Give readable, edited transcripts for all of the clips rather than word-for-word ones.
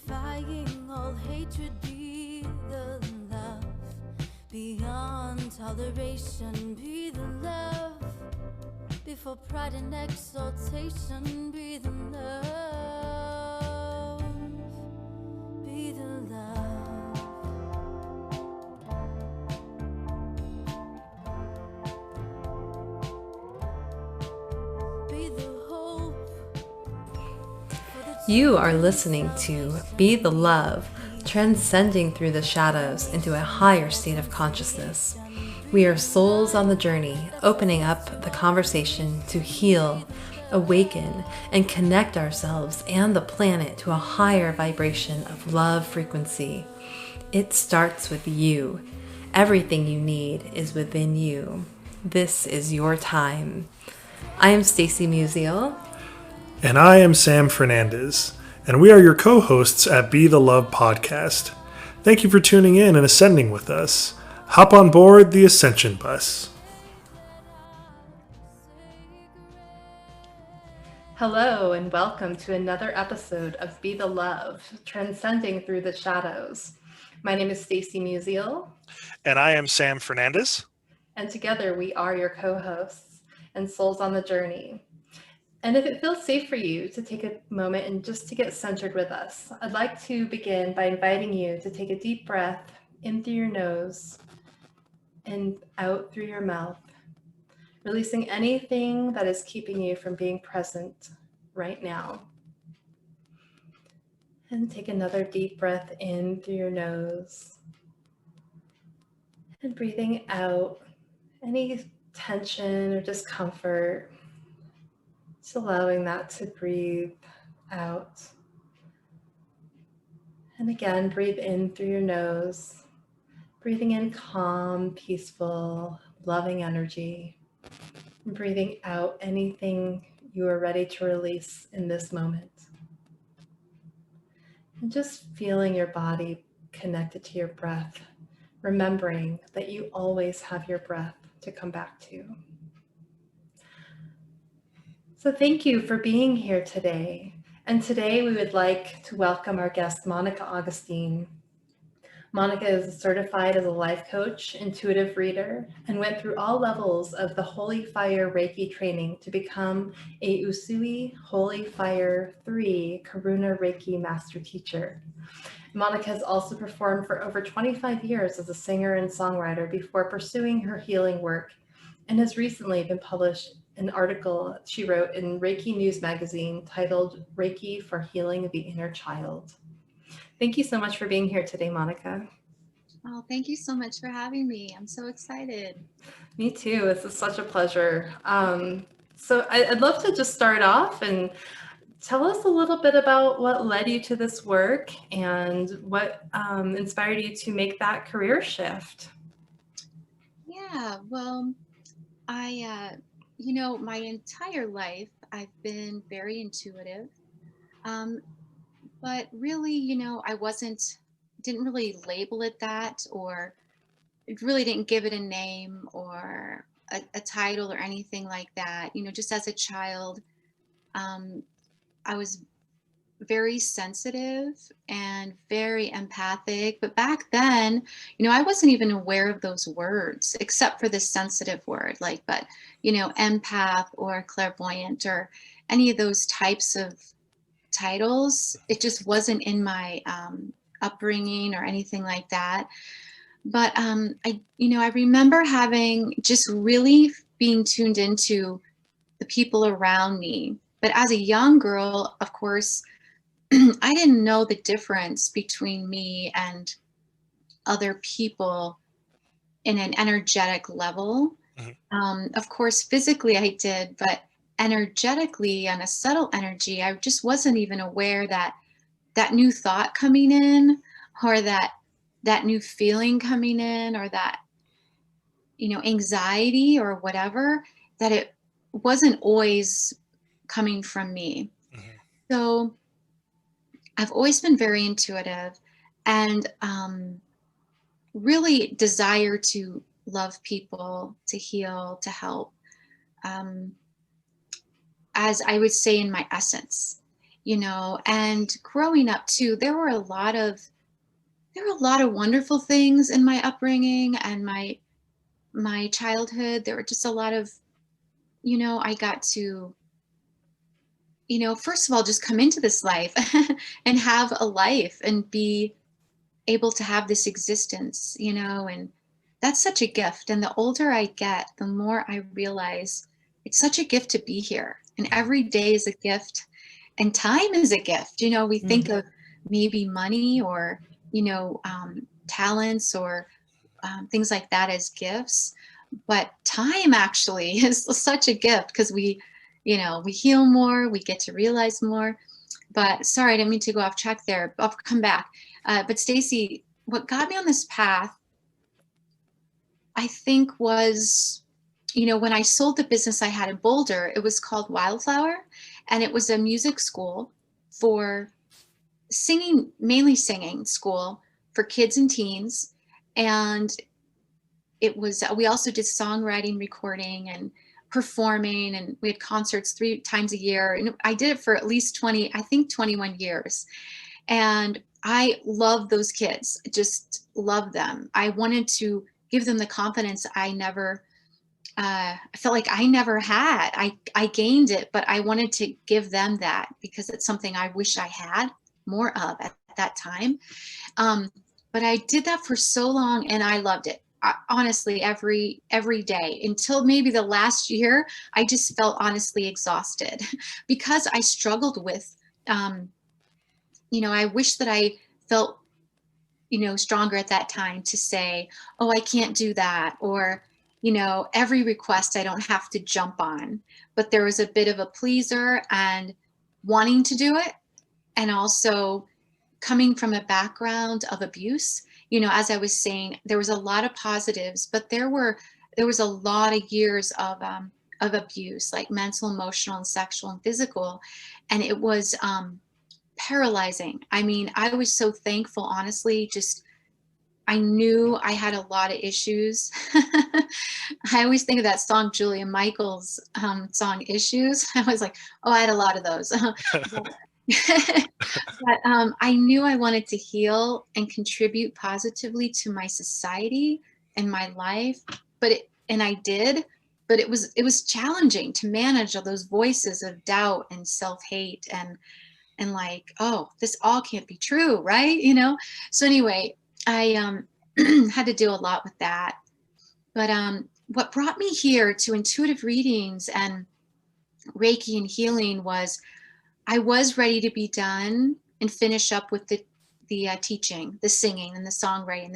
defying all hatred, be the love. Beyond toleration, be the love. Before pride and exaltation, be the love. Be the love. Be the hope. You are listening to Be the Love, transcending through the shadows into a higher state of consciousness. We are souls on the journey, opening up the conversation to heal, awaken, and connect ourselves and the planet to a higher vibration of love frequency. It starts with you. Everything you need is within you. This is your time. I am Stacy Musial. And I am Sam Fernandez, and we are your co-hosts at Be the Love podcast. Thank you for tuning in and ascending with us. Hop on board the Ascension Bus. Hello and welcome to another episode of Be the Love, transcending through the shadows. My name is Stacy Musial. And I am Sam Fernandez. And together we are your co-hosts and souls on the journey. And if it feels safe for you to take a moment and just to get centered with us, I'd like to begin by inviting you to take a deep breath in through your nose and out through your mouth, releasing anything that is keeping you from being present right now. And take another deep breath in through your nose and breathing out any tension or discomfort. Just allowing that to breathe out. And again, breathe in through your nose, breathing in calm, peaceful, loving energy. And breathing out anything you are ready to release in this moment. And just feeling your body connected to your breath, remembering that you always have your breath to come back to. So thank you for being here today. And today we would like to welcome our guest, Monica Augustine. Monica is certified as a life coach, intuitive reader, and went through all levels of the Holy Fire Reiki training to become a Usui Holy Fire 3 Karuna Reiki master teacher. Monica has also performed for over 25 years as a singer and songwriter before pursuing her healing work, and has recently been published an article she wrote in Reiki News Magazine titled Reiki for Healing the Inner Child. Thank you so much for being here today, Monica. Oh, thank you so much for having me. I'm so excited. Me too. This is such a pleasure. So I'd love to just start off and tell us a little bit about what led you to this work and what inspired you to make that career shift. Yeah, well, my entire life I've been very intuitive. But really, I didn't really label it that, or it really didn't give it a name or a title or anything like that. Just as a child, I was very sensitive and very empathic. But back then, I wasn't even aware of those words except for the sensitive word, empath or clairvoyant or any of those types of titles. It just wasn't in my upbringing or anything like that. But I remember just really being tuned into the people around me. But as a young girl, of course, I didn't know the difference between me and other people in an energetic level. Mm-hmm. Of course, physically I did, but energetically, on a subtle energy, I just wasn't even aware that new thought coming in, or that new feeling coming in, or that anxiety or whatever, that it wasn't always coming from me. Mm-hmm. So I've always been very intuitive and really desire to love people, to heal, to help. As I would say, in my essence, and growing up too, there were a lot of wonderful things in my upbringing and my childhood. There were just a lot of, I got to, first of all, just come into this life and have a life and be able to have this existence, and that's such a gift. And the older I get, the more I realize it's such a gift to be here. And every day is a gift, and time is a gift. We think of maybe money or, talents or things like that as gifts. But time actually is such a gift because we heal more, we get to realize more. But sorry, I didn't mean to go off track there. I'll come back. But Stacy, what got me on this path, I think, was, when I sold the business I had in Boulder, it was called Wildflower, and it was a music school for singing, mainly singing school for kids and teens. And it was, we also did songwriting, recording, and performing, and we had concerts 3 times a year. And I did it for at least 21 years. And I love those kids, just love them. I wanted to give them the confidence I felt like I never had. I gained it, but I wanted to give them that because it's something I wish I had more of at that time. But I did that for so long and I loved it. Honestly, every day until maybe the last year, I just felt honestly exhausted because I struggled with, I wish that I felt, stronger at that time to say, oh, I can't do that. Or, every request I don't have to jump on. But there was a bit of a pleaser and wanting to do it. And also coming from a background of abuse, as I was saying, there was a lot of positives, but there was a lot of years of abuse, like mental, emotional, and sexual and physical. And it was paralyzing. I mean, I was so thankful, honestly, I knew I had a lot of issues. I always think of that song, Julia Michaels' song, Issues. I was like, oh, I had a lot of those. But I knew I wanted to heal and contribute positively to my society and my life. And I did, but it was challenging to manage all those voices of doubt and self-hate and like, oh, this all can't be true, right? So anyway, I had to do a lot with that. But what brought me here to intuitive readings and Reiki and healing was I was ready to be done and finish up with the teaching, the singing and the songwriting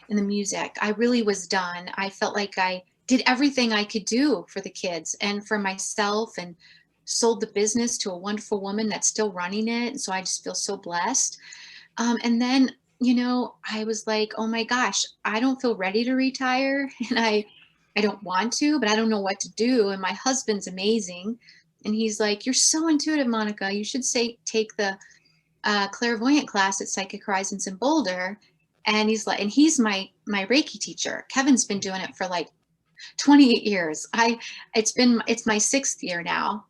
and the music. I really was done. I felt like I did everything I could do for the kids and for myself, and sold the business to a wonderful woman that's still running it. And so I just feel so blessed. And then, I was like, oh my gosh, I don't feel ready to retire. And I don't want to, but I don't know what to do. And my husband's amazing. And he's like, you're so intuitive, Monica. You should take the clairvoyant class at Psychic Horizons in Boulder. And he's my Reiki teacher. Kevin's been doing it for like 28 years. It's my 6th year now,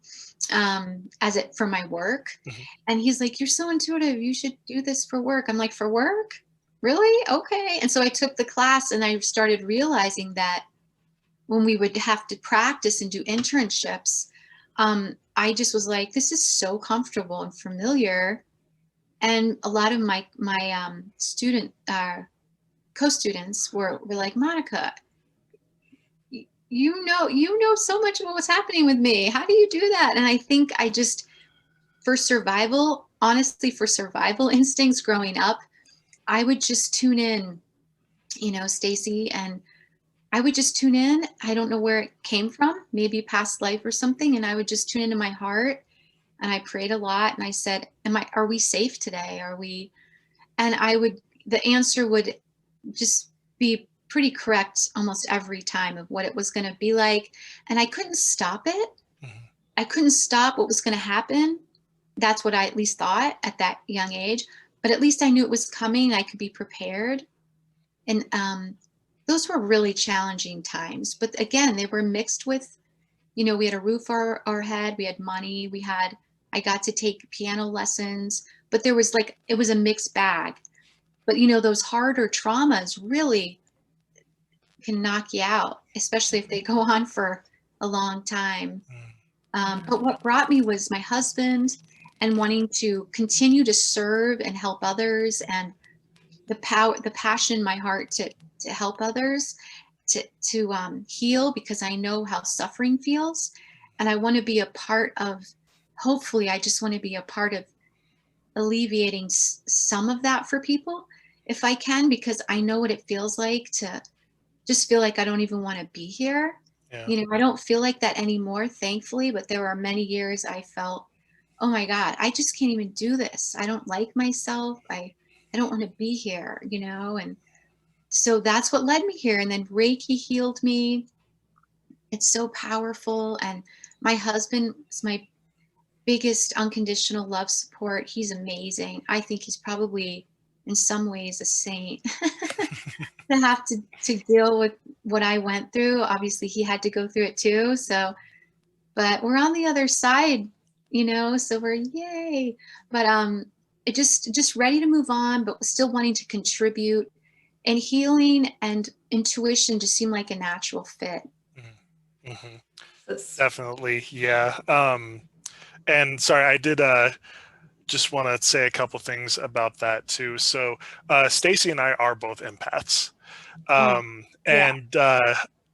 for my work. Mm-hmm. And he's like, you're so intuitive. You should do this for work. I'm like, for work? Really? Okay. And so I took the class and I started realizing that when we would have to practice and do internships, I just was like, this is so comfortable and familiar. And a lot of my student co-students were like, Monica, you know so much about what's happening with me. How do you do that? And I think I just, for survival instincts growing up, I would just tune in, Stacy, and I would just tune in. I don't know where it came from, maybe past life or something. And I would just tune into my heart, and I prayed a lot. And I said, are we safe today? And the answer would just be pretty correct almost every time of what it was going to be like. And I couldn't stop it. Mm-hmm. I couldn't stop what was going to happen. That's what I at least thought at that young age, but at least I knew it was coming. I could be prepared. And those were really challenging times. But again, they were mixed with, we had a roof over our head, we had money, we had I got to take piano lessons, but there was like, it was a mixed bag. But you know, those harder traumas really can knock you out, especially if they go on for a long time. But what brought me was my husband and wanting to continue to serve and help others, and the power, the passion in my heart to help others, to heal, because I know how suffering feels, and I want to be a part of. Hopefully, I just want to be a part of alleviating some of that for people, if I can, because I know what it feels like to just feel like I don't even want to be here. Yeah. You know, I don't feel like that anymore, thankfully, but there are many years I felt, oh my God, I just can't even do this. I don't like myself. I don't want to be here, you know? And so that's what led me here. And then Reiki healed me. It's so powerful. And my husband is my biggest unconditional love support. He's amazing. I think he's probably in some ways a saint to have to deal with what I went through. Obviously he had to go through it too. So, but we're on the other side, you know, so we're yay. But it just ready to move on, but still wanting to contribute, and healing and intuition just seem like a natural fit. Mm-hmm. That's- Definitely. Yeah. And sorry, I did just want to say a couple things about that too. So Stacy and I are both empaths. Yeah. And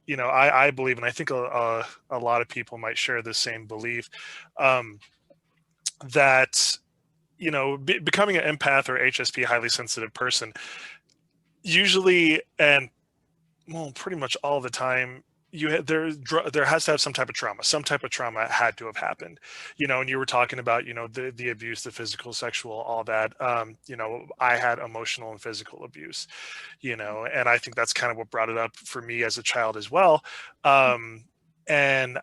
you know, I believe, and I think a lot of people might share the same belief, that, you know, becoming an empath or HSP, highly sensitive person, usually, and well, pretty much all the time, there has to have some type of trauma. Some type of trauma had to have happened, you know. And you were talking about, you know, the abuse, the physical, sexual, all that. You know, I had emotional and physical abuse, you know, and I think that's kind of what brought it up for me as a child as well. And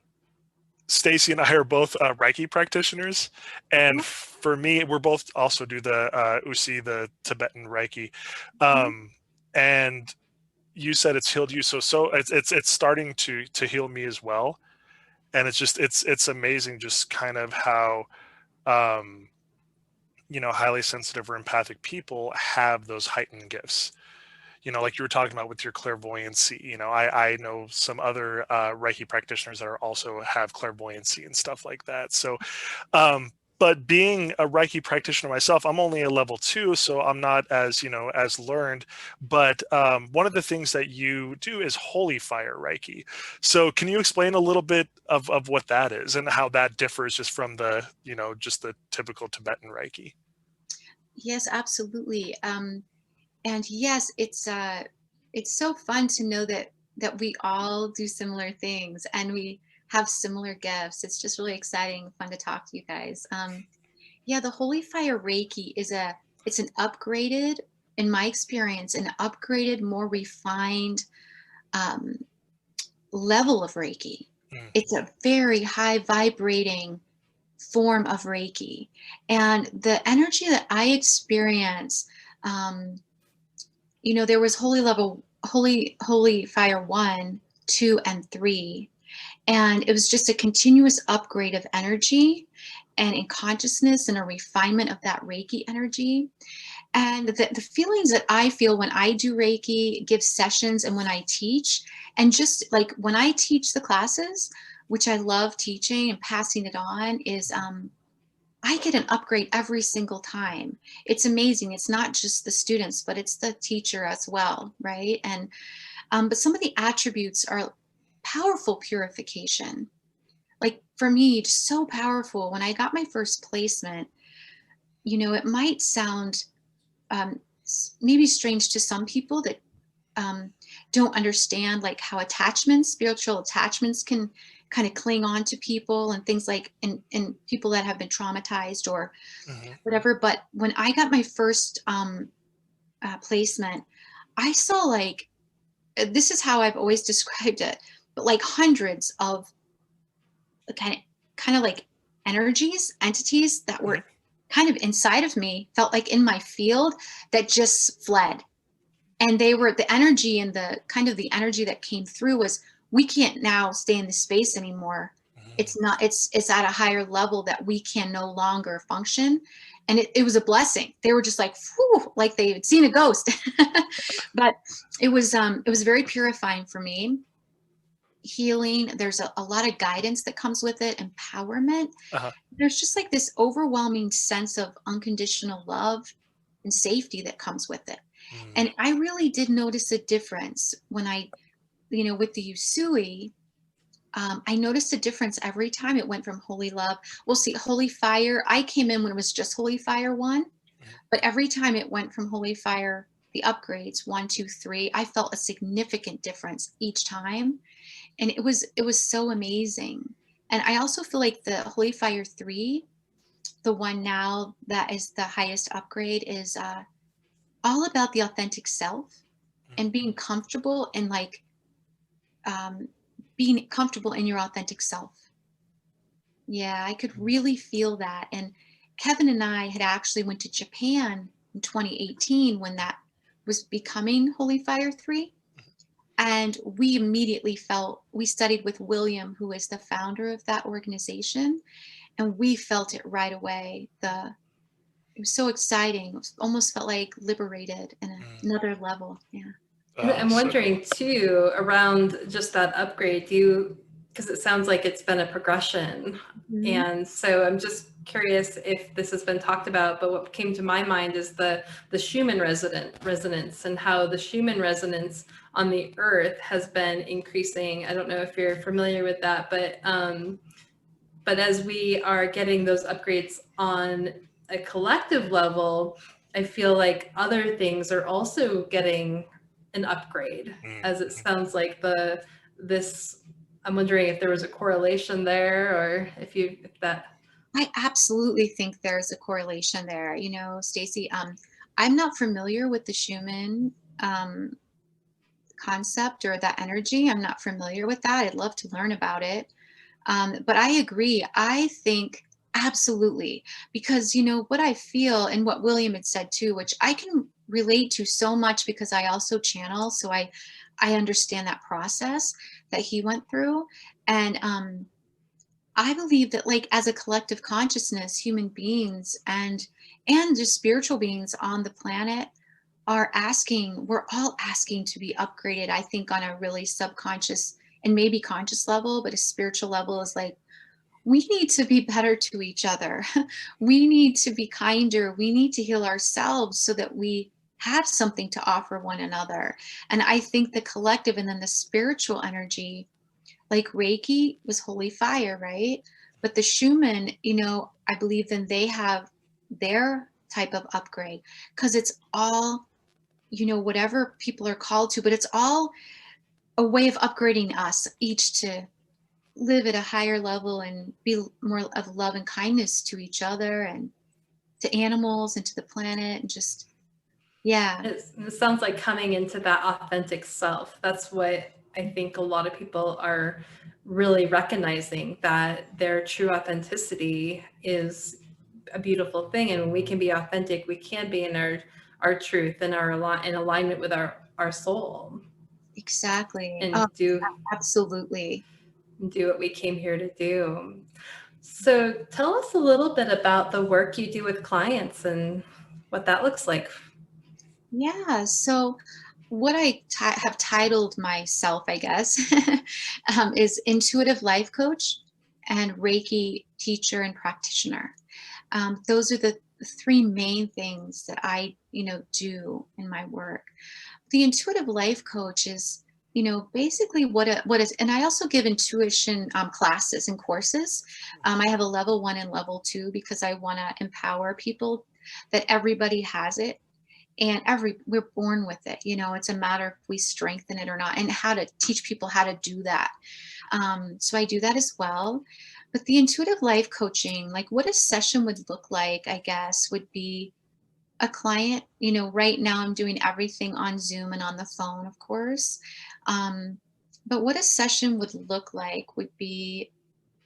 Stacy and I are both Reiki practitioners, and for me, we're both also do the Usui, the Tibetan Reiki, and you said it's healed you, so it's starting to heal me as well, and it's amazing just kind of how you know, highly sensitive or empathic people have those heightened gifts. You know, like you were talking about with your clairvoyancy, you know, I know some other Reiki practitioners that are also have clairvoyancy and stuff like that. So, but being a Reiki practitioner myself, I'm only a level 2, so I'm not as, you know, as learned. But one of the things that you do is Holy Fire Reiki. So can you explain a little bit of what that is and how that differs just from the, you know, just the typical Tibetan Reiki? Yes, absolutely. And yes, it's so fun to know that we all do similar things and we have similar gifts. It's just really exciting, fun to talk to you guys. Yeah, the Holy Fire Reiki it's an upgraded, in my experience, an upgraded, more refined um, level of Reiki. Mm. It's a very high vibrating form of Reiki, and the energy that I experience. You know, there was Holy Fire 1, 2, and 3. And it was just a continuous upgrade of energy and in consciousness and a refinement of that Reiki energy. And the feelings that I feel when I do Reiki, give sessions, and when I teach, and just like when I teach the classes, which I love teaching and passing it on, is I get an upgrade every single time. It's amazing. It's not just the students, but it's the teacher as well, right? And but some of the attributes are powerful purification. Like for me, just so powerful. When I got my first placement, you know, it might sound maybe strange to some people that don't understand like how attachments, spiritual attachments, can kind of cling on to people and things like in people that have been traumatized or whatever. But when I got my first placement, I saw like, this is how I've always described it, but like hundreds of kind of like energies, entities that were kind of inside of me, felt like in my field, that just fled. And they were the energy, and the kind of the energy that came through was, we can't now stay in this space anymore. It's not, it's at a higher level that we can no longer function. And it was a blessing. They were just like, whew, like they had seen a ghost. But it was very purifying for me. Healing. There's a lot of guidance that comes with it, empowerment. Uh-huh. There's just like this overwhelming sense of unconditional love and safety that comes with it. And I really did notice a difference when I, with the Usui, I noticed a difference every time it went from Holy Love. Well, see, Holy Fire, I came in when it was just Holy Fire 1, but every time it went from Holy Fire, the upgrades 1, 2, 3, I felt a significant difference each time. And it was so amazing. And I also feel like the Holy Fire 3, the one now that is the highest upgrade, is all about the authentic self and being comfortable and like being comfortable in your authentic self. Yeah, I could really feel that. And Kevin and I had actually went to Japan in 2018 when that was becoming Holy Fire 3. And we immediately felt, we studied with William, who is the founder of that organization, and we felt it right away. It was so exciting. It almost felt like liberated in another level. Yeah. And I'm wondering too, around just that upgrade, because it sounds like it's been a progression. And so I'm just curious if this has been talked about, but what came to my mind is the Schumann resonance and how the Schumann resonance on the earth has been increasing. I don't know if you're familiar with that, but as we are getting those upgrades on a collective level, I feel like other things are also getting an upgrade, as it sounds like I'm wondering if there was a correlation there, or if that. I absolutely think there's a correlation there. Stacy, I'm not familiar with the Schumann concept or that energy. I'm not familiar with that. I'd love to learn about it. But I agree. I think absolutely, because what I feel and what William had said too, which I can relate to so much because I also channel. So I understand that process that he went through. And I believe that like as a collective consciousness, human beings and just spiritual beings on the planet we're all asking to be upgraded, I think, on a really subconscious and maybe conscious level, but a spiritual level is like, we need to be better to each other. We need to be kinder. We need to heal ourselves so that we have something to offer one another. And I think the collective and then the spiritual energy, like Reiki was Holy Fire, right? But the Schumann, I believe then they have their type of upgrade because it's all, whatever people are called to, but it's all a way of upgrading us each to live at a higher level and be more of love and kindness to each other and to animals and to the planet and just, yeah. It sounds like coming into that authentic self. That's what I think a lot of people are really recognizing, that their true authenticity is a beautiful thing. And when we can be authentic, we can be in our truth and in alignment with our soul. Exactly. And absolutely. Do what we came here to do. So tell us a little bit about the work you do with clients and what that looks like. Yeah. So what I have titled myself, I guess, is Intuitive Life Coach and Reiki Teacher and Practitioner. Those are the three main things that I, do in my work. The Intuitive Life Coach is, basically what is, and I also give intuition classes and courses. I have a level 1 and level 2 because I want to empower people that everybody has it. And we're born with it. It's a matter if we strengthen it or not, and how to teach people how to do that. So I do that as well. But the intuitive life coaching, like what a session would look like, I guess, would be a client, right now I'm doing everything on Zoom and on the phone, of course. But what a session would look like would be,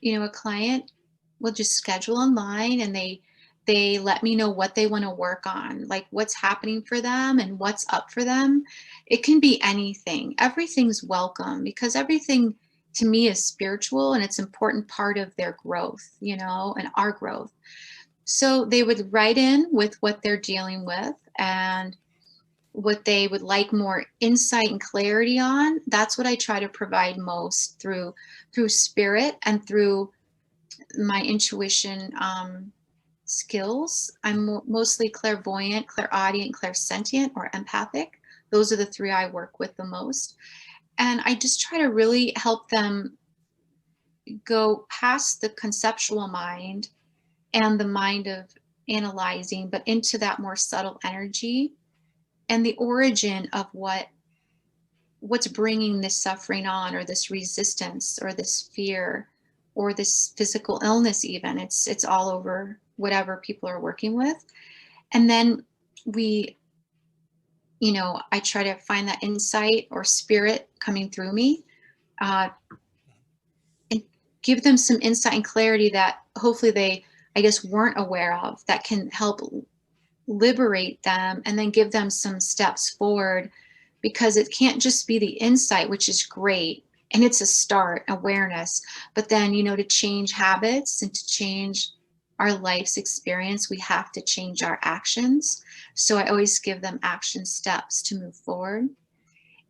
a client will just schedule online and they let me know what they want to work on, like what's happening for them and what's up for them. It can be anything. Everything's welcome because everything to me is spiritual, and it's an important part of their growth, you know, and our growth. So they would write in with what they're dealing with and what they would like more insight and clarity on. That's what I try to provide most through spirit and through my intuition skills. I'm mostly clairvoyant, clairaudient, clairsentient, or empathic. Those are the three I work with the most. And I just try to really help them go past the conceptual mind and the mind of analyzing, but into that more subtle energy and the origin of what's bringing this suffering on, or this resistance, or this fear, or this physical illness. Even it's all over whatever people are working with. And then we, you know, I try to find that insight or spirit coming through me, and give them some insight and clarity that hopefully they, I guess, weren't aware of, that can help liberate them, and then give them some steps forward, because it can't just be the insight, which is great, and it's a start, awareness, but then, you know, to change habits and to change our life's experience, we have to change our actions. So I always give them action steps to move forward.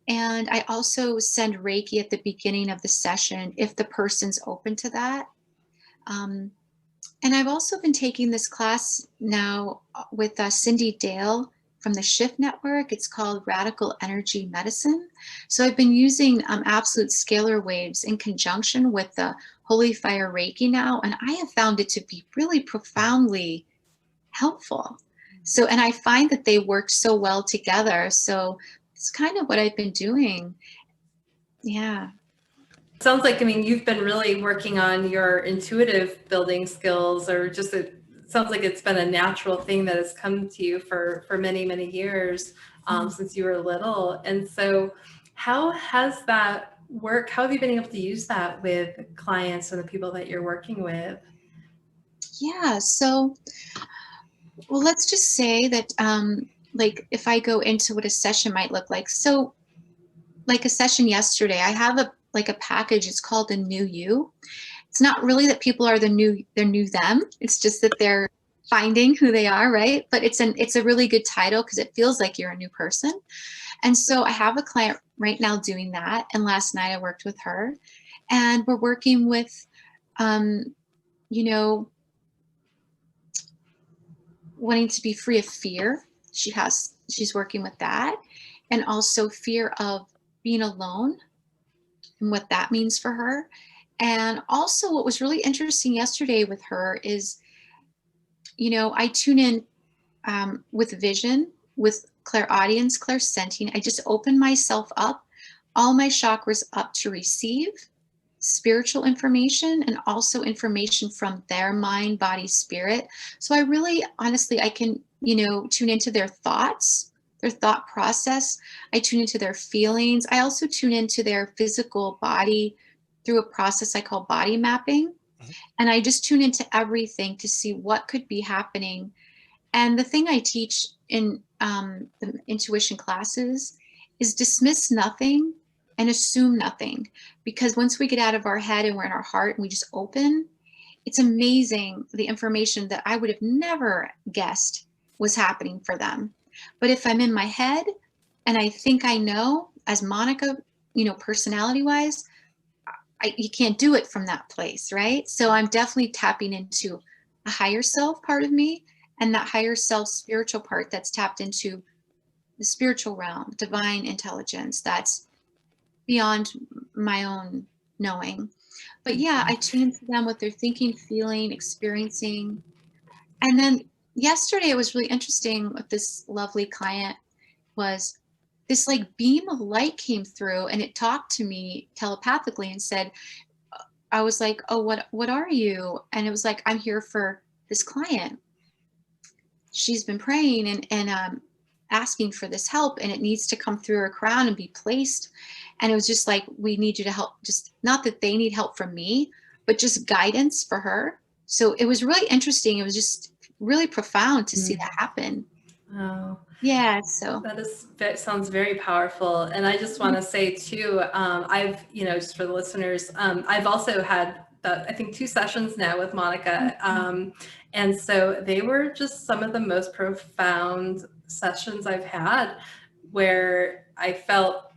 And I also send Reiki at the beginning of the session if the person's open to that. And I've also been taking this class now with Cindy Dale from the Shift Network. It's called Radical Energy Medicine. So I've been using absolute scalar waves in conjunction with the Holy Fire Reiki now, and I have found it to be really profoundly helpful. So, and I find that they work so well together. So it's kind of what I've been doing. Yeah. Sounds like, I mean, you've been really working on your intuitive building skills, or just it sounds like it's been a natural thing that has come to you for many, many years, since you were little. And so how has that worked? How have you been able to use that with clients and the people that you're working with? Yeah. So, well, let's just say that, like, if I go into what a session might look like. So, like a session yesterday, I have a package. It's called the New You. It's not really that people are they're new them. It's just that they're finding who they are, right? But it's a really good title because it feels like you're a new person. And so I have a client right now doing that. And last night I worked with her, and we're working with, you know, wanting to be free of fear. She's working with that, and also fear of being alone and what that means for her. And also what was really interesting yesterday with her is, you know, I tune in with vision, with clairaudience, clairsentient. I just open myself up, all my chakras up to receive spiritual information, and also information from their mind, body, spirit. So I really, honestly, I can, you know, tune into their thoughts, their thought process. I tune into their feelings. I also tune into their physical body through a process I call body mapping. And I just tune into everything to see what could be happening. And the thing I teach in the intuition classes is dismiss nothing and assume nothing. Because once we get out of our head and we're in our heart and we just open, it's amazing the information that I would have never guessed was happening for them. But if I'm in my head and I think I know, as Monica, you know, personality wise, you can't do it from that place, right? So I'm definitely tapping into a higher self part of me, and that higher self spiritual part that's tapped into the spiritual realm, divine intelligence that's beyond my own knowing. But yeah, I tune into them, what they're thinking, feeling, experiencing. And then yesterday it was really interesting with this lovely client. Was this like beam of light came through, and it talked to me telepathically and said, I was like, oh, what are you? And it was like, I'm here for this client. She's been praying and asking for this help, and it needs to come through her crown and be placed. And it was just like, we need you to help, just not that they need help from me, but just guidance for her. So it was really interesting. It was just really profound to see that happen. Wow. So That sounds very powerful. And I just want to say too, I've, just for the listeners, I've also had I think 2 sessions now with Monica. And so they were just some of the most profound sessions I've had, where I felt,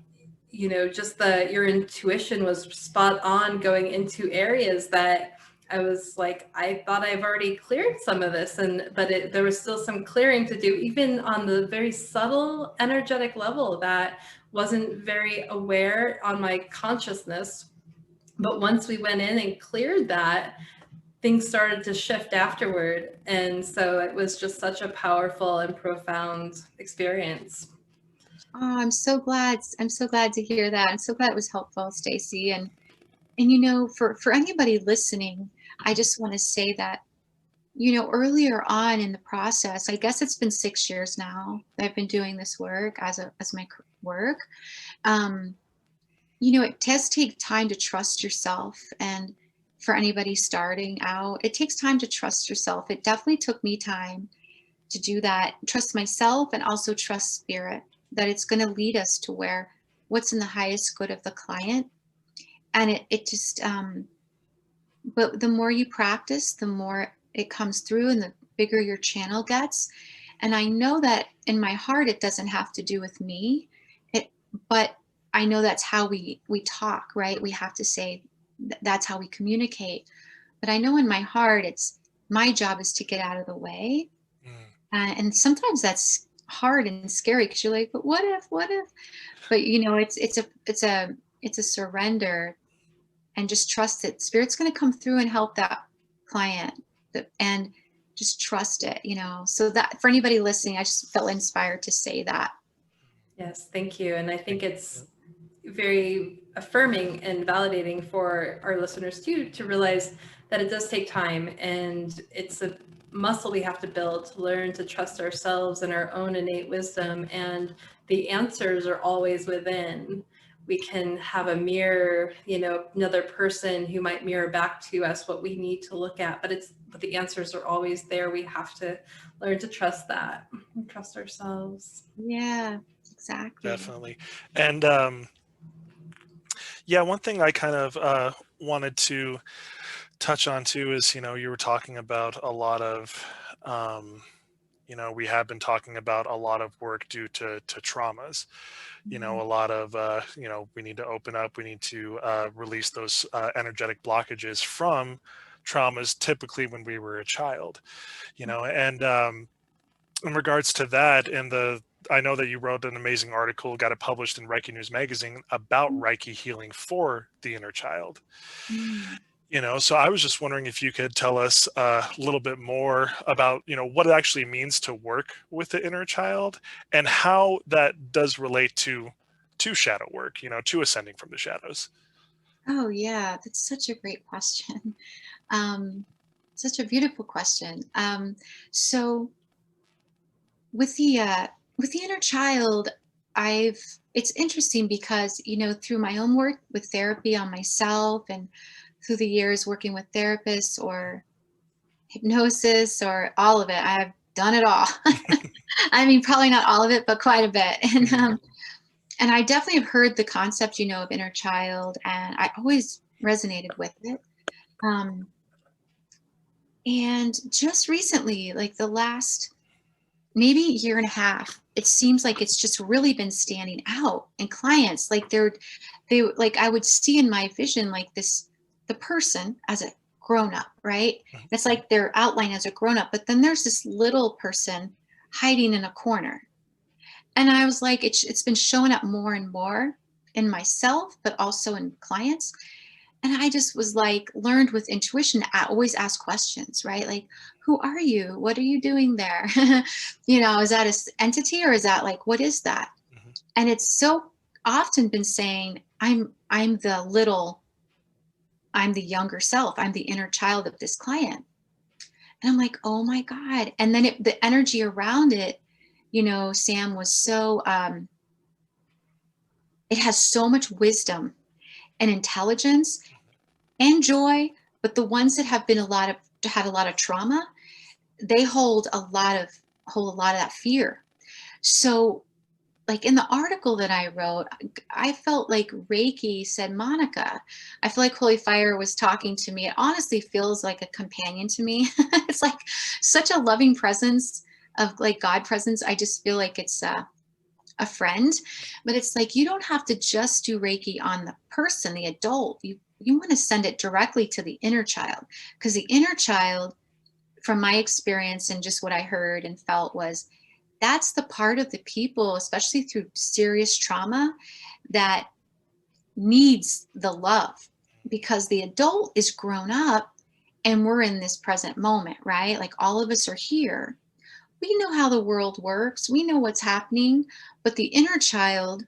just your intuition was spot on, going into areas that I was like, I thought I've already cleared some of this, but there was still some clearing to do, even on the very subtle energetic level that wasn't very aware on my consciousness. But once we went in and cleared that, things started to shift afterward. And so it was just such a powerful and profound experience. oh, I'm so glad. I'm so glad to hear that. I'm so glad it was helpful, Stacy. And for anybody listening, I just want to say that, earlier on in the process, I guess it's been 6 years now that I've been doing this work as my work. It does take time to trust yourself. And for anybody starting out, it takes time to trust yourself. It definitely took me time to do that, trust myself, and also trust spirit, that it's going to lead us to what's in the highest good of the client. And it just, but the more you practice, the more it comes through and the bigger your channel gets. And I know that in my heart, it doesn't have to do with me, but I know that's how we talk, right? We have to say that's how we communicate. But I know in my heart, it's my job is to get out of the way. And sometimes that's hard and scary, because you're like, but what if? But it's a surrender, and just trust that spirit's going to come through and help that client, and just trust it. So that for anybody listening, I just felt inspired to say that. Yes, thank you. And I think it's very affirming and validating for our listeners too, to realize that it does take time, and it's a muscle we have to build to learn to trust ourselves and our own innate wisdom. And the answers are always within. We can have a mirror, another person who might mirror back to us what we need to look at, but the answers are always there. We have to learn to trust that, and trust ourselves. Yeah, exactly. Definitely. And one thing I kind of wanted to touch on too is, you were talking about a lot of, we have been talking about a lot of work due to traumas. A lot of, we need to open up, we need to release those energetic blockages from traumas, typically when we were a child, and in regards to that, I know that you wrote an amazing article, got it published in Reiki News Magazine, about Reiki healing for the inner child. So I was just wondering if you could tell us a little bit more about, what it actually means to work with the inner child, and how that does relate to shadow work, to ascending from the shadows. Oh yeah, that's such a great question. Such a beautiful question. So with the inner child, it's interesting because, through my own work with therapy on myself, and through the years working with therapists or hypnosis or all of it, I've done it all. I mean, probably not all of it, but quite a bit. And I definitely have heard the concept, of inner child, and I always resonated with it. And just recently, like the last maybe year and a half, it seems like it's just really been standing out in clients. Like they like, I would see in my vision, like the person as a grown up, right? It's like their outline as a grown up, but then there's this little person hiding in a corner. And I was like, it's been showing up more and more in myself, but also in clients. And I just was like, learned with intuition, I always ask questions, right? Like, who are you? What are you doing there? Is that an entity, or is that like, what is that? And it's so often been saying, I'm the younger self. I'm the inner child of this client. And I'm like, oh my God. And then the energy around it, Sam, was so, it has so much wisdom and intelligence and joy, but the ones that have been had a lot of trauma, they hold a lot of that fear So like in the article that I wrote, I felt like Reiki said, Monica, I feel like Holy Fire was talking to me. It honestly feels like a companion to me. It's like such a loving presence of like God presence. I just feel like it's a friend, but it's like, you don't have to just do Reiki on the person, the adult. You want to send it directly to the inner child, because the inner child, from my experience and just what I heard and felt, was that's the part of the people, especially through serious trauma, that needs the love, because the adult is grown up and we're in this present moment, right? Like all of us are here. We know how the world works. We know what's happening, but the inner child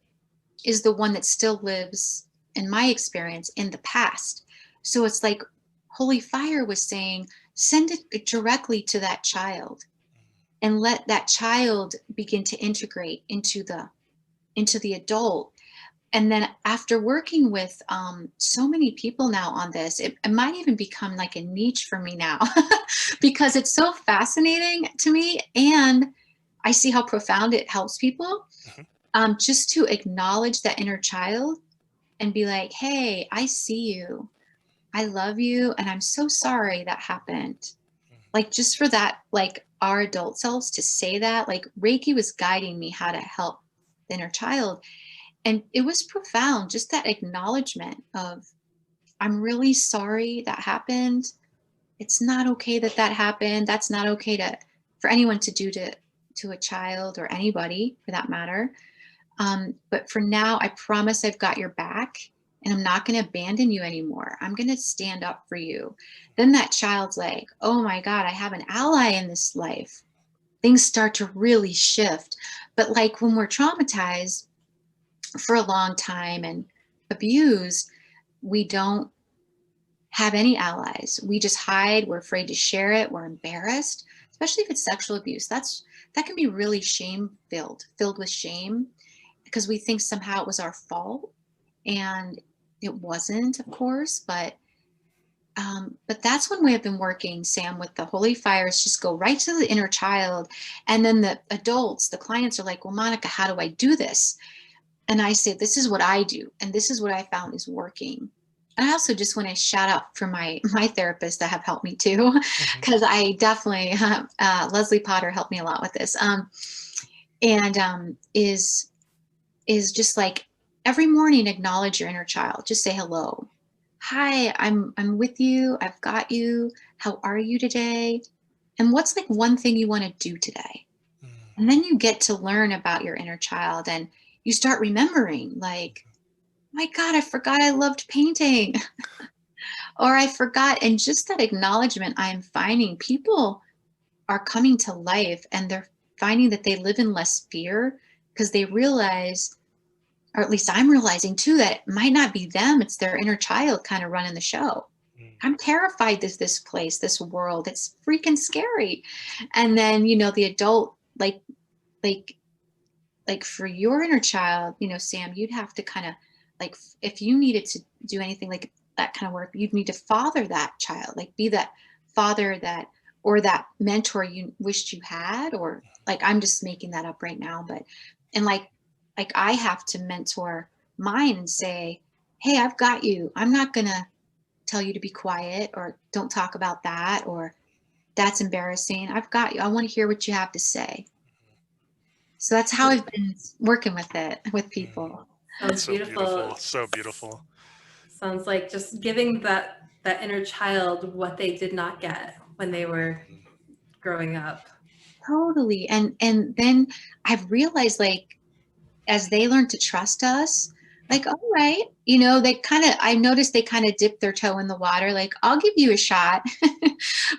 is the one that still lives, in my experience, in the past. So it's like Holy Fire was saying, send it directly to that child and let that child begin to integrate into the adult. And then after working with so many people now on this, it might even become like a niche for me now because it's so fascinating to me, and I see how profound it helps people. Just to acknowledge that inner child and be like, hey, I see you, I love you, and I'm so sorry that happened. Like just for that, like our adult selves to say that, like Reiki was guiding me how to help the inner child. And it was profound, just that acknowledgement of, I'm really sorry that happened. It's not okay that that happened. That's not okay for anyone to do to a child or anybody for that matter. But for now, I promise I've got your back, and I'm not going to abandon you anymore. I'm going to stand up for you. Then that child's like, oh my God, I have an ally in this life. Things start to really shift. But like when we're traumatized for a long time and abused, we don't have any allies. We just hide. We're afraid to share it. We're embarrassed, especially if it's sexual abuse. That can be really filled with shame, because we think somehow it was our fault, and it wasn't, of course. But that's one way I've been working, Sam, with the Holy Fires. Just go right to the inner child, and then the adults, the clients, are like, well, Monica, how do I do this? And I say, this is what I do, and this is what I found is working. And I also just want to shout out for my therapists that have helped me too, because I definitely Leslie Potter helped me a lot with this. Is just like every morning acknowledge your inner child. Just say hello. Hi, I'm with you. I've got you. How are you today? And what's like one thing you want to do today? And then you get to learn about your inner child, and you start remembering, like, my God, I forgot I loved painting. Or I forgot. And just that acknowledgement, I am finding people are coming to life, and they're finding that they live in less fear, because they realize, or at least I'm realizing too, that it might not be them, it's their inner child kind of running the show. I'm terrified of this place, this world. It's freaking scary. And then, the adult, like for your inner child, Sam, you'd have to kind of, like, if you needed to do anything like that kind of work, you'd need to father that child, like be that father or that mentor you wished you had, or like, I'm just making that up right now, but, and like I have to mentor mine and say, hey, I've got you. I'm not going to tell you to be quiet, or don't talk about that, or that's embarrassing. I've got you. I want to hear what you have to say. So that's how I've been working with it with people. Sounds So beautiful. So beautiful. Sounds like just giving that inner child what they did not get when they were growing up. Totally. And then I've realized, like, as they learn to trust us, like, all right, I noticed they kind of dip their toe in the water, like, I'll give you a shot,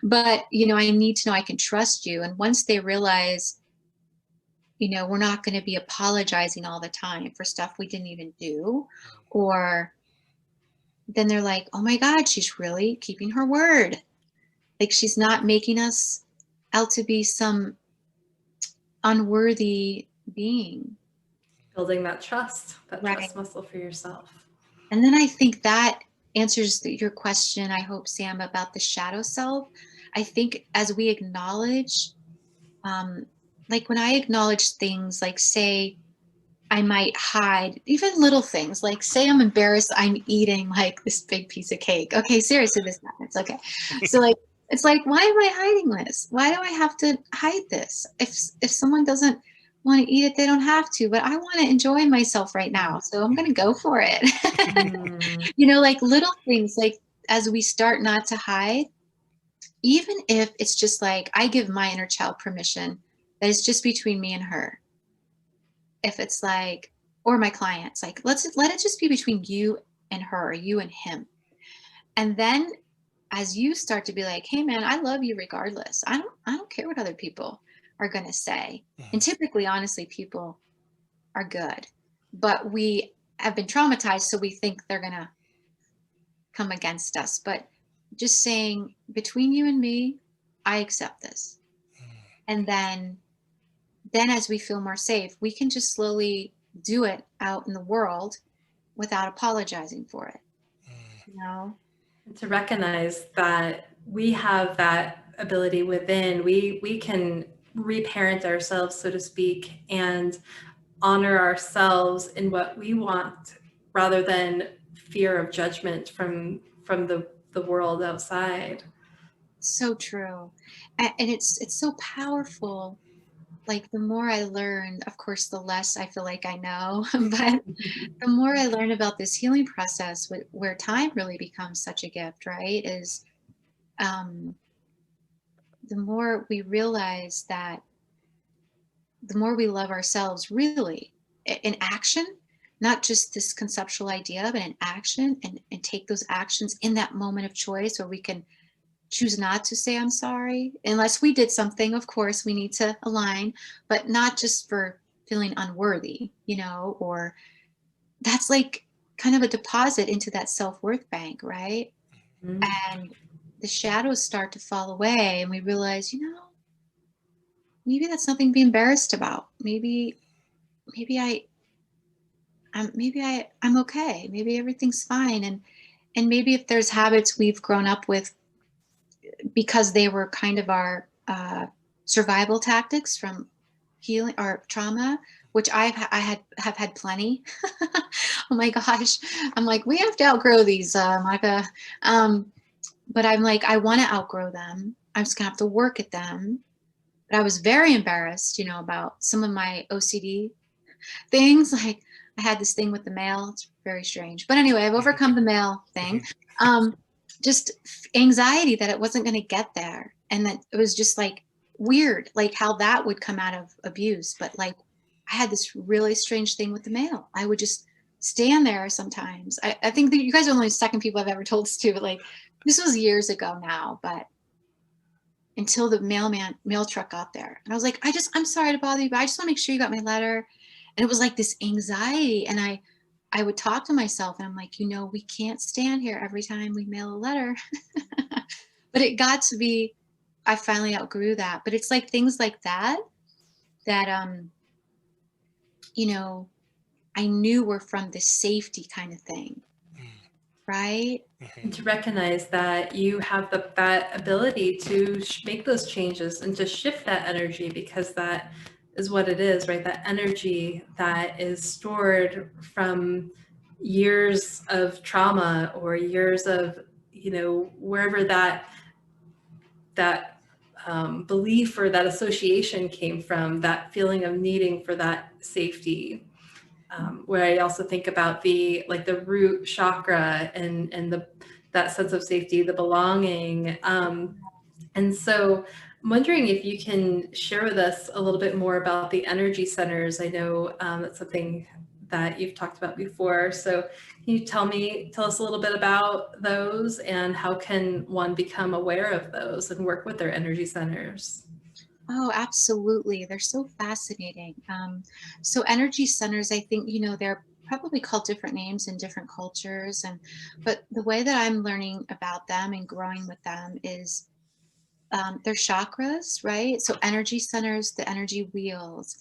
but, I need to know I can trust you. And once they realize, we're not going to be apologizing all the time for stuff we didn't even do, or then they're like, oh my God, she's really keeping her word. Like, she's not making us out to be some unworthy being. Building that trust Right. trust muscle for yourself. And then I think that answers your question, I hope, Sam, about the shadow self. I think as we acknowledge like when I acknowledge things, like say I might hide even little things, like say I'm embarrassed I'm eating like this big piece of cake. Okay, seriously, this happens. Okay. So like it's like, why am I hiding this? Why do I have to hide this? If someone doesn't want to eat it, they don't have to, but I want to enjoy myself right now. So I'm gonna go for it. Mm. You know, like little things, like as we start not to hide, even if it's just like I give my inner child permission that it's just between me and her. If it's like, or my clients, like let it just be between you and her, or you and him. And then as you start to be like, hey man, I love you regardless. I don't care what other people are gonna say. And typically, honestly, people are good. But we have been traumatized, so we think they're gonna come against us. But just saying, between you and me, I accept this. And then as we feel more safe, we can just slowly do it out in the world without apologizing for it. You know? To recognize that we have that ability within, we can reparent ourselves, so to speak, and honor ourselves in what we want rather than fear of judgment from the world outside. So true. And it's so powerful. Like the more I learn, of course, the less I feel like I know, but the more I learn about this healing process, where time really becomes such a gift, right? Is um, the more we realize that the more we love ourselves, really, in action, not just this conceptual idea, but in action, and take those actions in that moment of choice where we can choose not to say I'm sorry. Unless we did something, of course, we need to align, but not just for feeling unworthy, or that's like kind of a deposit into that self-worth bank, right? Mhm. And the shadows start to fall away, and we realize, maybe that's nothing to be embarrassed about. Maybe I'm okay. Maybe everything's fine. And maybe if there's habits we've grown up with because they were kind of our survival tactics from healing or trauma, which I have had plenty. Oh my gosh, I'm like, we have to outgrow these, Monica. But I'm like, I want to outgrow them. I'm just gonna have to work at them. But I was very embarrassed, about some of my OCD things. Like I had this thing with the mail. It's very strange. But anyway, I've overcome the mail thing. Um, just anxiety that it wasn't going to get there. And that it was just like weird, like how that would come out of abuse. But like I had this really strange thing with the mail. I would just stand there sometimes. I think that you guys are only the second people I've ever told this to, but like this was years ago now, but until the mail truck got there. And I was like, I'm sorry to bother you, but I just want to make sure you got my letter. And it was like this anxiety. And I would talk to myself and I'm like, we can't stand here every time we mail a letter. But it got to be, I finally outgrew that. But it's like things like that, you know, I knew were from this safety kind of thing. Right? And to recognize that you have that ability to make those changes and to shift that energy, because that is what it is, right? That energy that is stored from years of trauma or years of, wherever that belief or that association came from, that feeling of needing for that safety. Where I also think about the root chakra and that sense of safety, the belonging. And so I'm wondering if you can share with us a little bit more about the energy centers. I know that's something that you've talked about before. So can you tell us a little bit about those and how can one become aware of those and work with their energy centers? Oh, absolutely. They're so fascinating. So energy centers, I think, they're probably called different names in different cultures. But the way that I'm learning about them and growing with them is they're chakras, right? So energy centers, the energy wheels.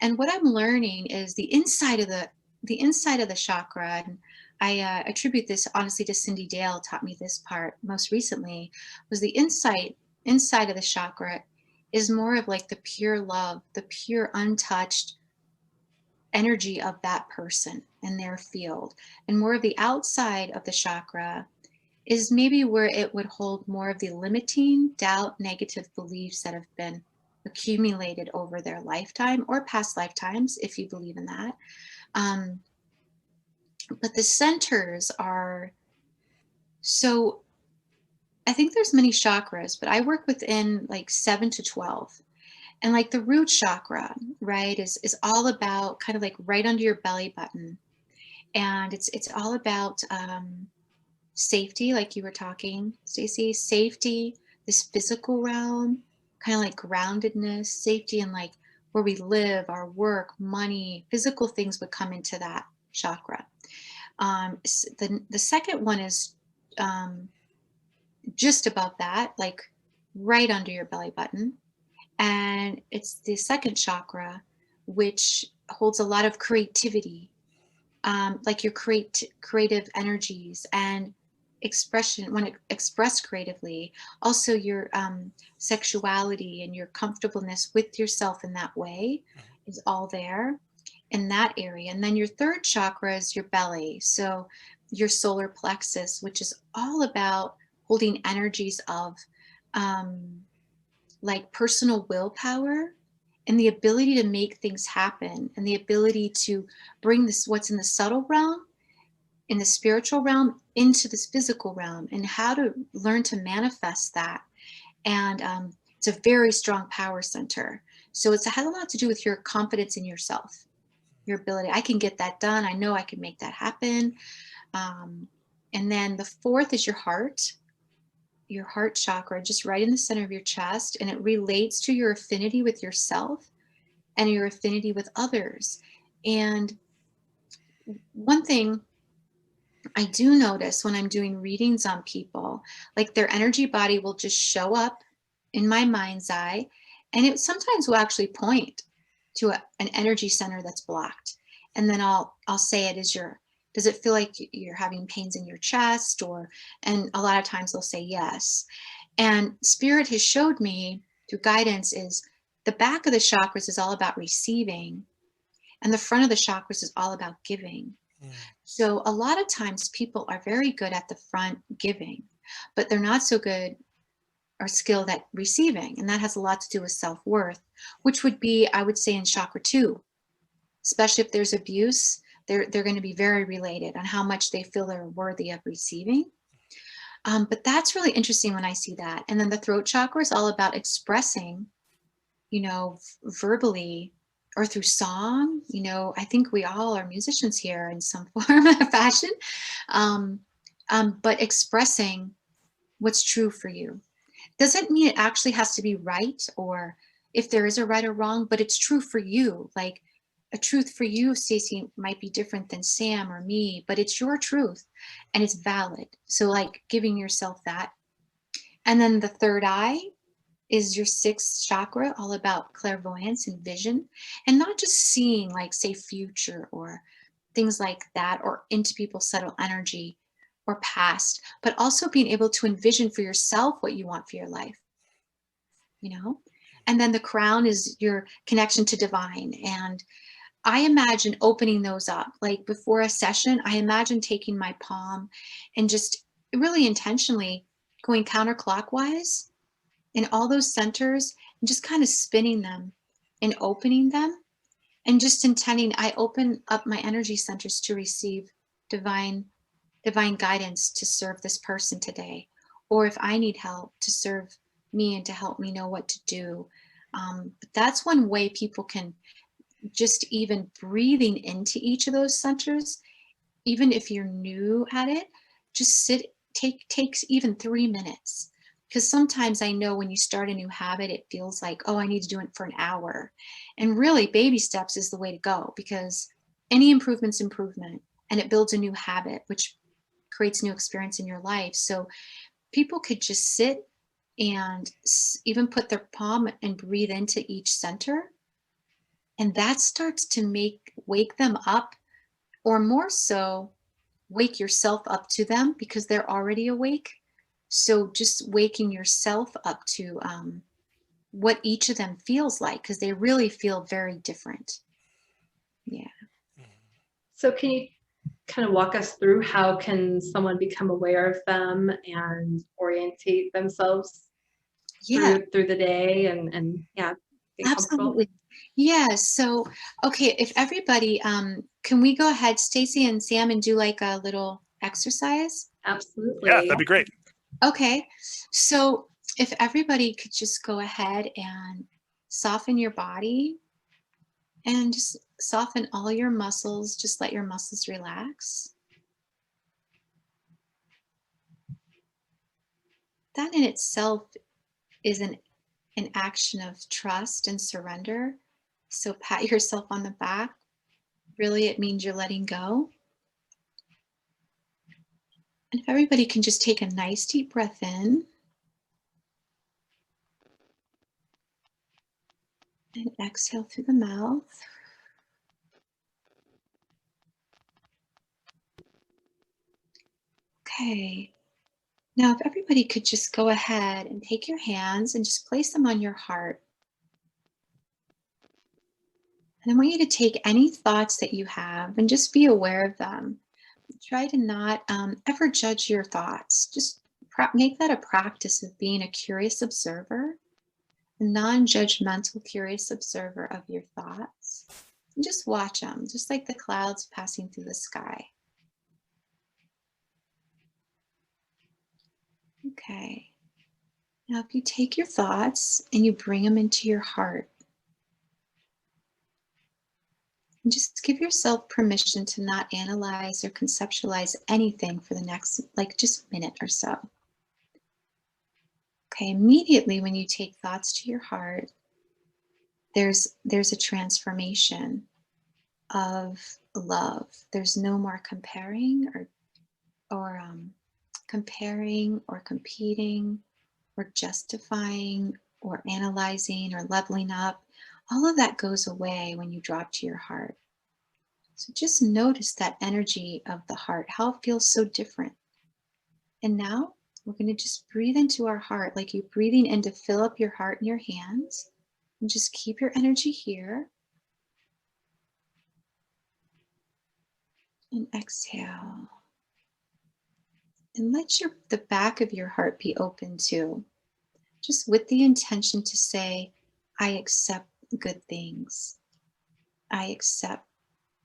And what I'm learning is the inside of the chakra. And I attribute this honestly to Cindy Dale taught me this part most recently, was the inside of the chakra is more of like the pure love, the pure untouched energy of that person and their field. And more of the outside of the chakra is maybe where it would hold more of the limiting, doubt, negative beliefs that have been accumulated over their lifetime or past lifetimes, if you believe in that. Um, but the centers are, so I think there's many chakras, but I work within like 7 to 12. And like the root chakra, right, is all about kind of like right under your belly button. And it's all about safety, like you were talking, Stacey, safety, this physical realm, kind of like groundedness, safety in like where we live, our work, money, physical things would come into that chakra. The second one is just above that, like right under your belly button. And it's the second chakra, which holds a lot of creativity, like your creative energies and expression, when expressed creatively. Also your sexuality and your comfortableness with yourself in that way is all there in that area. And then your third chakra is your belly. So your solar plexus, which is all about holding energies of like personal willpower and the ability to make things happen and the ability to bring this, what's in the subtle realm, in the spiritual realm, into this physical realm, and how to learn to manifest that. And it's a very strong power center. So it has a lot to do with your confidence in yourself, your ability. I can get that done. I know I can make that happen. And then the fourth is your heart chakra, just right in the center of your chest. And it relates to your affinity with yourself and your affinity with others. And one thing I do notice when I'm doing readings on people, like their energy body will just show up in my mind's eye, and it sometimes will actually point to an energy center that's blocked. And then I'll say it is does it feel like you're having pains in your chest? And a lot of times they'll say yes. And Spirit has showed me through guidance is the back of the chakras is all about receiving, and the front of the chakras is all about giving. So a lot of times people are very good at the front giving, but they're not so good or skilled at receiving. And that has a lot to do with self-worth, which would be, I would say, in chakra 2, especially if there's abuse, they're going to be very related on how much they feel they're worthy of receiving. But that's really interesting when I see that. And then the throat chakra is all about expressing, verbally or through song. I think we all are musicians here in some form or fashion, but expressing what's true for you. Doesn't mean it actually has to be right, or if there is a right or wrong, but it's true for you. Like a truth for you, Stacey, might be different than Sam or me, but it's your truth and it's valid. So like giving yourself that. And then the third eye is your 6th chakra, all about clairvoyance and vision, and not just seeing like, say, future or things like that, or into people's subtle energy or past, but also being able to envision for yourself what you want for your life, And then the crown is your connection to divine. And I imagine opening those up, like before a session, I imagine taking my palm and just really intentionally going counterclockwise in all those centers and just kind of spinning them and opening them and just intending, I open up my energy centers to receive divine guidance to serve this person today, or if I need help, to serve me and to help me know what to do. But that's one way people can just even breathing into each of those centers, even if you're new at it, just takes even 3 minutes. Because sometimes I know when you start a new habit, it feels like, oh, I need to do it for an hour. And really, baby steps is the way to go, because any improvement's improvement, and it builds a new habit, which creates new experience in your life. So people could just sit and even put their palm and breathe into each center. And that starts to wake them up, or more so, wake yourself up to them, because they're already awake. So just waking yourself up to what each of them feels like, because they really feel very different. Yeah. So can you kind of walk us through how can someone become aware of them and orientate themselves Yeah, through the day and yeah, get comfortable? absolutely. Yeah. So, okay, if everybody, can we go ahead, Stacy and Sam, and do like a little exercise? Yeah, Absolutely. that'd be great. Okay. So, if everybody could just go ahead and soften your body and just soften all your muscles, just let your muscles relax. That in itself is an action of trust and surrender. So pat yourself on the back. Really, it means you're letting go. And if everybody can just take a nice deep breath in and exhale through the mouth. Okay. Now, if everybody could just go ahead and take your hands and just place them on your heart. And I want you to take any thoughts that you have and just be aware of them. Try to not ever judge your thoughts. Just make that a practice of being a curious observer, a non-judgmental curious observer of your thoughts. And just watch them, just like the clouds passing through the sky. Okay. Now, if you take your thoughts and you bring them into your heart, and just give yourself permission to not analyze or conceptualize anything for the next, like just minute or so. Okay, immediately when you take thoughts to your heart, there's a transformation of love. There's no more comparing or comparing or competing or justifying or analyzing or leveling up. All of that goes away when you drop to your heart. So just notice that energy of the heart, how it feels so different. And now we're going to just breathe into our heart, like you're breathing in to fill up your heart in your hands. And just keep your energy here. And exhale. And let the back of your heart be open too. Just with the intention to say, I accept good things. I accept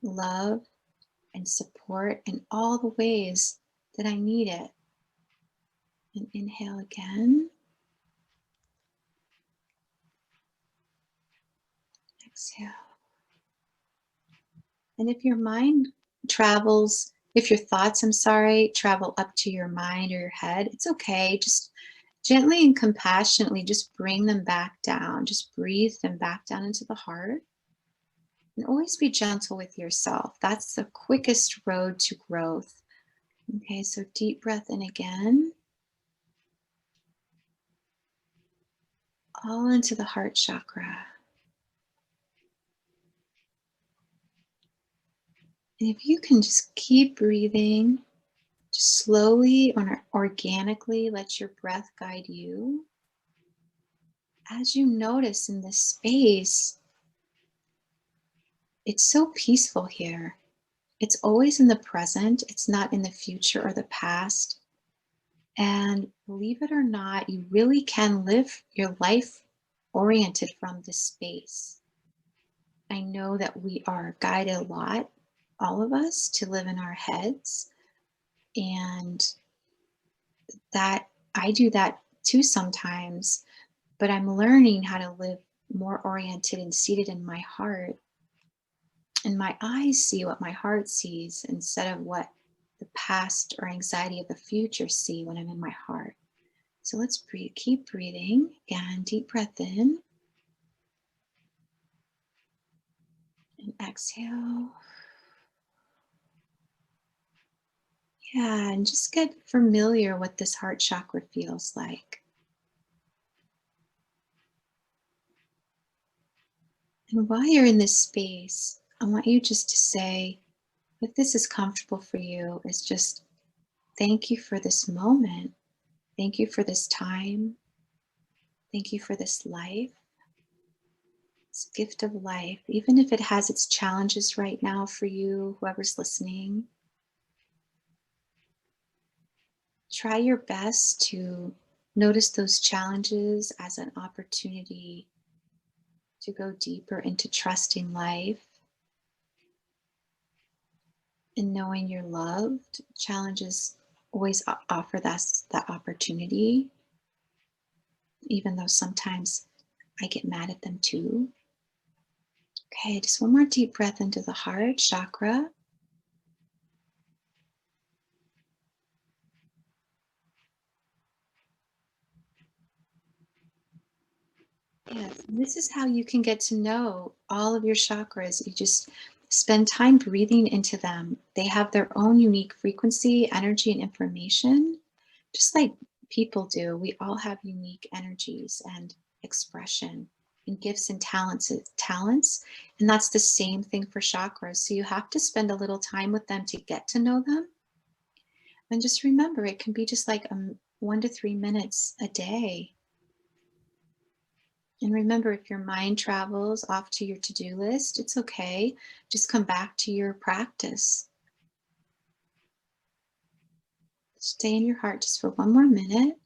love and support in all the ways that I need it. And inhale again. Exhale. And if your mind travels, if your thoughts, travel up to your mind or your head, it's okay. Just gently and compassionately just bring them back down. Just breathe them back down into the heart. And always be gentle with yourself. That's the quickest road to growth. Okay, so deep breath in again. All into the heart chakra. And if you can just keep breathing, just slowly or organically let your breath guide you. As you notice in this space, it's so peaceful here. It's always in the present. It's not in the future or the past. And believe it or not, you really can live your life oriented from this space. I know that we are guided a lot, all of us, to live in our heads. And that I do that too sometimes, but I'm learning how to live more oriented and seated in my heart. And my eyes see what my heart sees instead of what the past or anxiety of the future see when I'm in my heart. So let's breathe, keep breathing. Again, deep breath in and exhale. Yeah, and just get familiar what this heart chakra feels like. And while you're in this space, I want you just to say, if this is comfortable for you, is just thank you for this moment. Thank you for this time. Thank you for this life, this gift of life, even if it has its challenges right now for you, whoever's listening. Try your best to notice those challenges as an opportunity to go deeper into trusting life and knowing you're loved. Challenges always offer that opportunity, even though sometimes I get mad at them too. Okay, just one more deep breath into the heart chakra. Yes, and this is how you can get to know all of your chakras. You just spend time breathing into them. They have their own unique frequency, energy, and information, just like people do. We all have unique energies and expression and gifts and talents, and that's the same thing for chakras. So you have to spend a little time with them to get to know them. And just remember, it can be just like 1 to 3 minutes a day. And remember, if your mind travels off to your to-do list, it's okay. Just come back to your practice. Stay in your heart just for 1 more minute,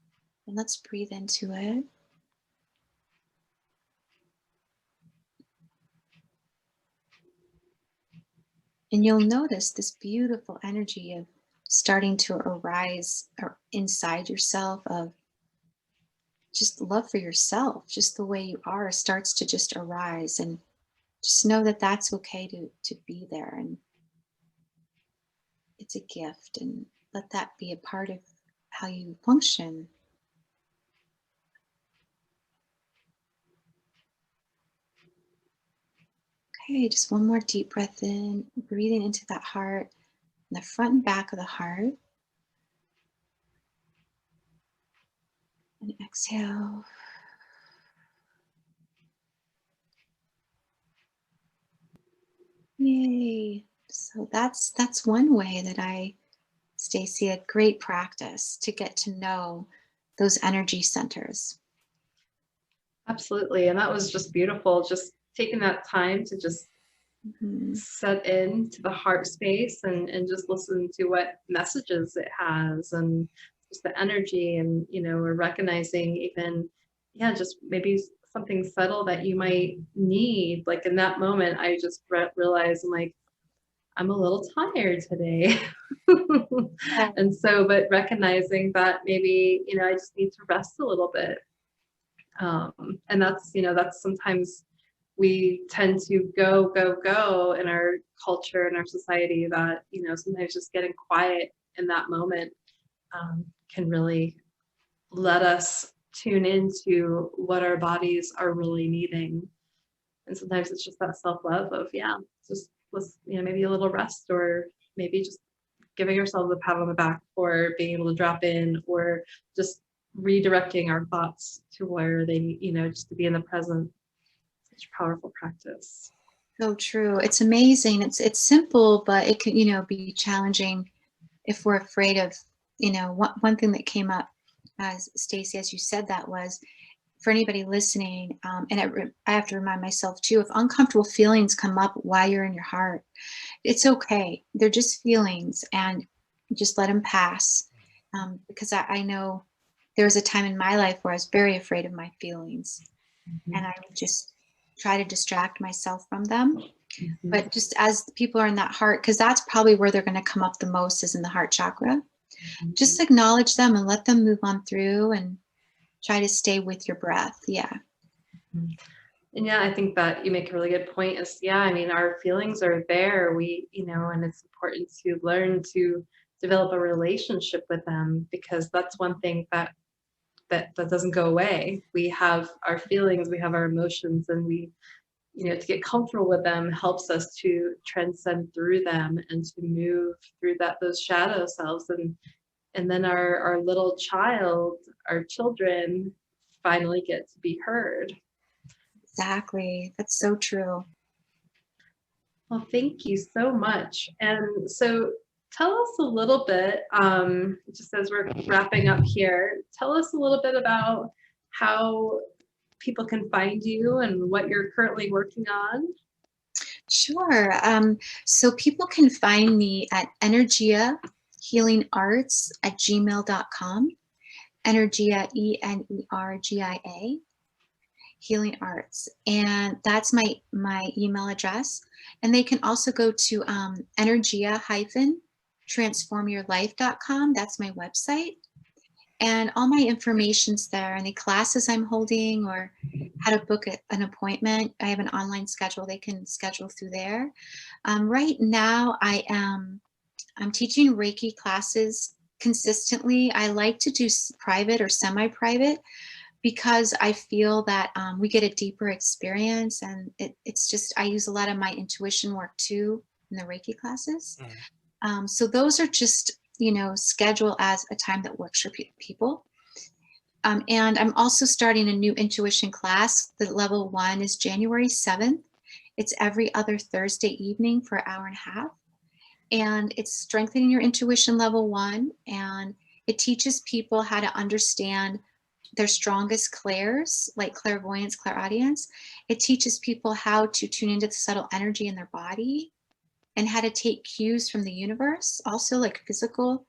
and let's breathe into it. And you'll notice this beautiful energy of starting to arise inside yourself, of just love for yourself, just the way you are starts to just arise. And just know that that's okay to be there, and it's a gift, and let that be a part of how you function. Okay, just one more deep breath in, breathing into that heart, the front and back of the heart. And exhale. Yay. So that's one way that Stacy, a great practice to get to know those energy centers. Absolutely. And that was just beautiful. Just taking that time to just set into the heart space and just listen to what messages it has and just the energy. And, we're recognizing even, just maybe something subtle that you might need. Like in that moment, I just realized I'm like, I'm a little tired today. And so, but recognizing that maybe, I just need to rest a little bit. And that's sometimes we tend to go in our culture and our society that, sometimes just getting quiet in that moment can really let us tune into what our bodies are really needing. And sometimes it's just that self-love of, just maybe a little rest, or maybe just giving ourselves a pat on the back for being able to drop in, or just redirecting our thoughts to where they, just to be in the present. Such a powerful practice. So true. It's amazing. It's simple, but it can, be challenging if we're afraid of, one thing that came up as Stacy, as you said, that was for anybody listening, and I have to remind myself too, if uncomfortable feelings come up while you're in your heart, it's okay. They're just feelings, and just let them pass. Because I know there was a time in my life where I was very afraid of my feelings, and I would just try to distract myself from them. But just as people are in that heart, because that's probably where they're going to come up the most, is in the heart chakra. Just acknowledge them and let them move on through, and try to stay with your breath. Yeah. And I think that you make a really good point is, our feelings are there. We, and it's important to learn to develop a relationship with them, because that's one thing that doesn't go away. We have our feelings, we have our emotions, and we, to get comfortable with them helps us to transcend through them and to move through those shadow selves. And then our little child, our children finally get to be heard. Exactly. That's so true. Well, thank you so much. And so tell us a little bit, just as we're wrapping up here, tell us a little bit about how people can find you and what you're currently working on? Sure. So people can find me at energiahealingarts@gmail.com. Energia, ENERGIA, Healing Arts. And that's my email address. And they can also go to energia-transformyourlife.com. That's my website. And all my information's there. Any classes I'm holding or how to book an appointment, I have an online schedule. They can schedule through there. Right now, I'm teaching Reiki classes consistently. I like to do private or semi-private because I feel that we get a deeper experience, and it's just, I use a lot of my intuition work too in the Reiki classes. So those are just, schedule as a time that works for people. And I'm also starting a new intuition class. The level 1 is January 7th. It's every other Thursday evening for an hour and a half. And it's strengthening your intuition level 1. And it teaches people how to understand their strongest clairs, like clairvoyance, clairaudience. It teaches people how to tune into the subtle energy in their body and how to take cues from the universe, also like physical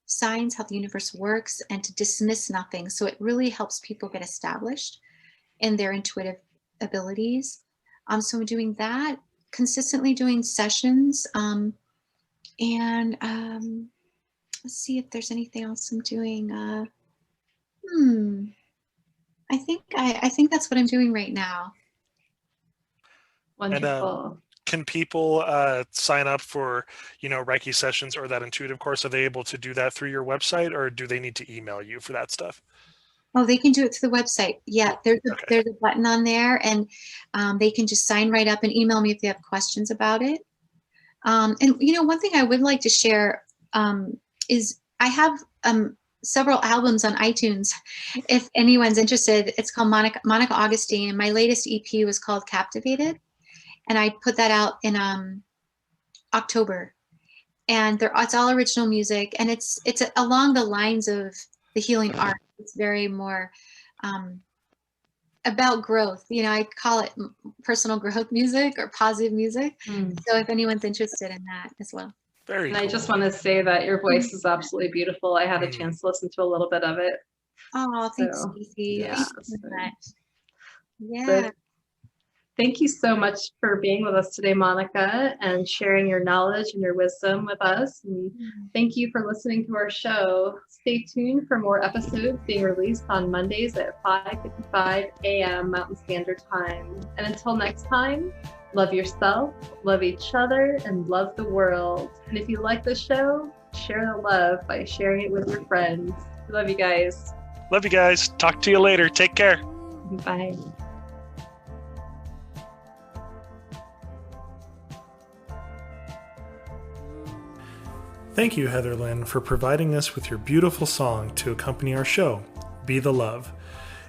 signs, how the universe works, and to dismiss nothing. So it really helps people get established in their intuitive abilities. So I'm doing that, consistently doing sessions. And let's see if there's anything else I'm doing. I think that's what I'm doing right now. Wonderful. And can people sign up for, Reiki sessions or that intuitive course? Are they able to do that through your website, or do they need to email you for that stuff? Oh, they can do it through the website. Yeah, there's a button on there, and they can just sign right up and email me if they have questions about it. And one thing I would like to share is I have several albums on iTunes. If anyone's interested, it's called Monica Augustine, and my latest EP was called Captivated, and I put that out in October. And it's all original music, and it's along the lines of the healing art. It's very more about growth. I call it personal growth music or positive music. So if anyone's interested in that as well. Very And cool. I just want to say that your voice is absolutely beautiful. I had a chance to listen to a little bit of it. Oh, thanks, Stacey. Yeah, Thank you so much. Yeah. So thank you so much for being with us today, Monica, and sharing your knowledge and your wisdom with us. And thank you for listening to our show. Stay tuned for more episodes being released on Mondays at 5:55 a.m. Mountain Standard Time. And until next time, love yourself, love each other, and love the world. And if you like the show, share the love by sharing it with your friends. Love you guys. Love you guys. Talk to you later. Take care. Bye. Thank you, Heather Lynn, for providing us with your beautiful song to accompany our show, Be the Love.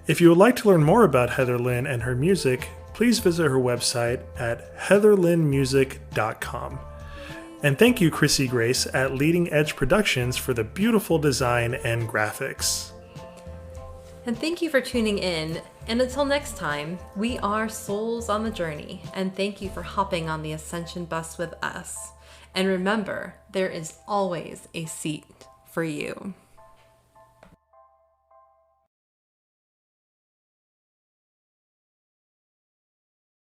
If you would like to learn more about Heather Lynn and her music, please visit her website at heatherlynnmusic.com. And thank you, Chrissy Grace at Leading Edge Productions for the beautiful design and graphics. And thank you for tuning in. And until next time, we are souls on the journey. And thank you for hopping on the Ascension bus with us. And remember, there is always a seat for you.